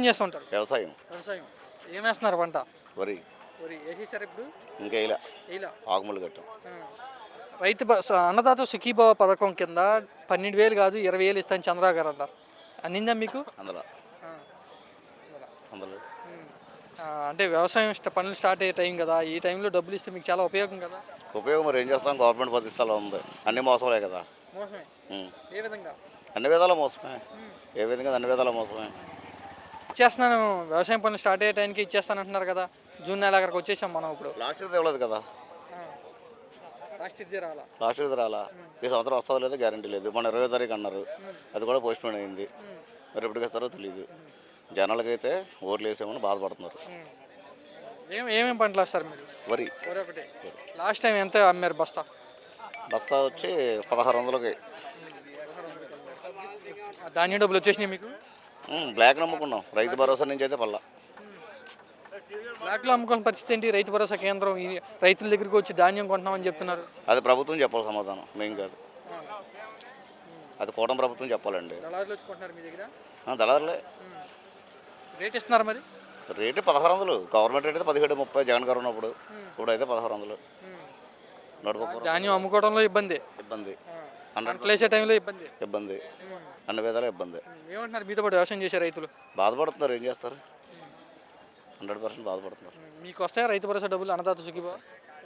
పని చేస్తుంటారు? వ్యవసాయం. వ్యవసాయం. ఏం వేస్తున్నారు పంట? వరి. వరి వేసేసారు ఇప్పుడు? ఇంకా ఇలా ఇలా ఆకుములు కట్టాం. అన్నదాత సుఖీభావ పథకం కింద 12,000 కాదు 20,000 ఇస్తాను చంద్రబాబు గారు అన్నారు. అందిందా మీకు? అందులో అందులో అంటే వ్యవసాయం పనులు స్టార్ట్ అయ్యే టైం కదా, ఈ టైంలో డబ్బులు ఇస్తే మీకు చాలా ఉపయోగం కదా. ఉపయోగం మరి ఏం చేస్తాం, గవర్నమెంట్ పదిస్తాలో ఉంది, అన్ని మోసమే కదా. మోసమే. ఏ విధంగా? అన్ని విధాలా మోసమే. ఏ విధంగా అన్ని విధాలా మోసమే. ఇచ్చేస్తున్నాను, వ్యవసాయం పనులు స్టార్ట్ అయ్యే టైంకి ఇచ్చేస్తాను అంటున్నారు కదా. జూన్ నెల అక్కడికి వచ్చేసాం మనం. ఇప్పుడు లాస్ట్ ఇయర్ ఇవ్వలేదు కదా. లాస్ట్ ఇయర్ రాలా. ఈ సంవత్సరం వస్తుందో లేదో గ్యారంటీ లేదు. మన 20వ తారీఖు అన్నారు, అది కూడా పోస్ట్పోన్ అయింది. మరి ఎప్పటికి ఇస్తారో తెలియదు. జనాలకైతే ఓట్లు వేసామని బాధపడుతున్నారు. ఏమేమి పంటలు వేస్తారు మీరు? వరి. ఒకటి. లాస్ట్ టైం ఎంత అమ్మారు బస్తా? బస్తా వచ్చి 1600కి. ధాన్యం డబ్బులు వచ్చేసినాయి మీకు? బ్లాక్ నమ్ముకున్నాం, రైతు భరోసా నుంచి అయితే పల్లా. బ్లాక్లో అమ్ముకున్న పరిస్థితి ఏంటి? రైతు భరోసా కేంద్రం రైతుల దగ్గరికి వచ్చి ధాన్యం కొంటున్నామని చెప్తున్నారు. అది ప్రభుత్వం చెప్పాలి సమాధానం, మేము కాదు. అది కూటమి ప్రభుత్వం చెప్పాలండి. దళారులు వచ్చుకుంటున్నారు మీ దగ్గర? దళారులే. రేట్ ఇస్తున్నారు మరి? రేటు 1600. గవర్నమెంట్ రేట్ అయితే 1730 జగన్ గారు ఉన్నప్పుడు. ఇప్పుడు అయితే 1600. ధాన్యం అమ్ముకోవడంలో ఇబ్బంది. వేసే టైంలో ఇబ్బంది. అన్ని విధాలు ఇబ్బంది. ఏమంటున్నారు మీతో పాటు వ్యవసాయం చేసే రైతులు? బాధపడుతున్నారు, ఏం చేస్తారు. 100% బాధపడుతున్నారు. మీకు వస్తాయా రైతు భరోసా డబ్బులు? అన్నదాత సుఖీభావ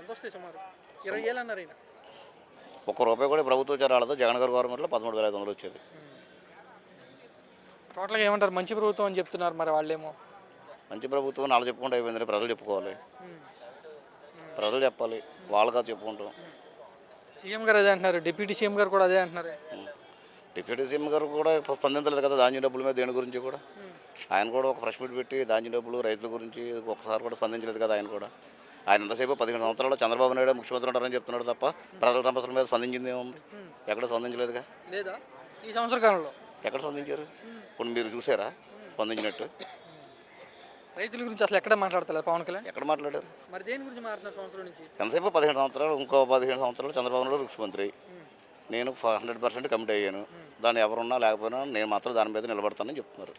ఎంత వస్తాయి? సుమారు 20,000 అన్నారు ఆయన. ₹1 కూడా ప్రభుత్వం రాలేదు. జగన్ గారు గవర్నమెంట్లో 13,500 వచ్చేది. టోటల్గా ఏమంటారు? మంచి ప్రభుత్వం అని చెప్తున్నారు, మరి వాళ్ళేమో మంచి ప్రభుత్వం వాళ్ళు చెప్పుకుంటే అయిపోయింది. ప్రజలు చెప్పుకోవాలి, ప్రజలు చెప్పాలి, వాళ్ళు కాదు చెప్పుకుంటాం. సీఎం గారు అదే అంటున్నారు, డిప్యూటీ సీఎం గారు కూడా అదే అంటున్నారు. డిప్యూటీ సీఎం గారు కూడా స్పందించలేదు కదా ధాన్యం డబ్బుల మీద, దేని గురించి కూడా. ఆయన కూడా ఒక ప్రెస్ మీట్ పెట్టి ధాన్యం డబ్బులు రైతుల గురించి ఒక్కసారి కూడా స్పందించలేదు కదా. ఆయన ఎంతసేపు 15 సంవత్సరాలు చంద్రబాబు నాయుడు ముఖ్యమంత్రి ఉంటారని చెప్తున్నాడు తప్ప ప్రజల సమస్యల మీద స్పందించింది ఏముంది? ఎక్కడ స్పందించలేదుగా. లేదా ఈ సంవత్సర కాలంలో ఎక్కడ స్పందించారు? ఇప్పుడు మీరు చూసారా స్పందించినట్టు? రైతుల గురించి అసలు ఎక్కడ మాట్లాడతలేదు పవన్ కళ్యాణ్. ఎక్కడ మాట్లాడారు? మరి దేని గురించి మాట్లాడుతున్నారు సంవత్సరం నుంచి? ఎంతసేపు 15 సంవత్సరాలు, ఇంకో 15 సంవత్సరాలు చంద్రబాబు నాయుడు ముఖ్యమంత్రి. నేను 100% కమిట్ అయ్యాను. దాన్ని ఎవరున్నా లేకపోయినా నేను మాత్రం దాని మీద నిలబడతానని చెప్తున్నారు.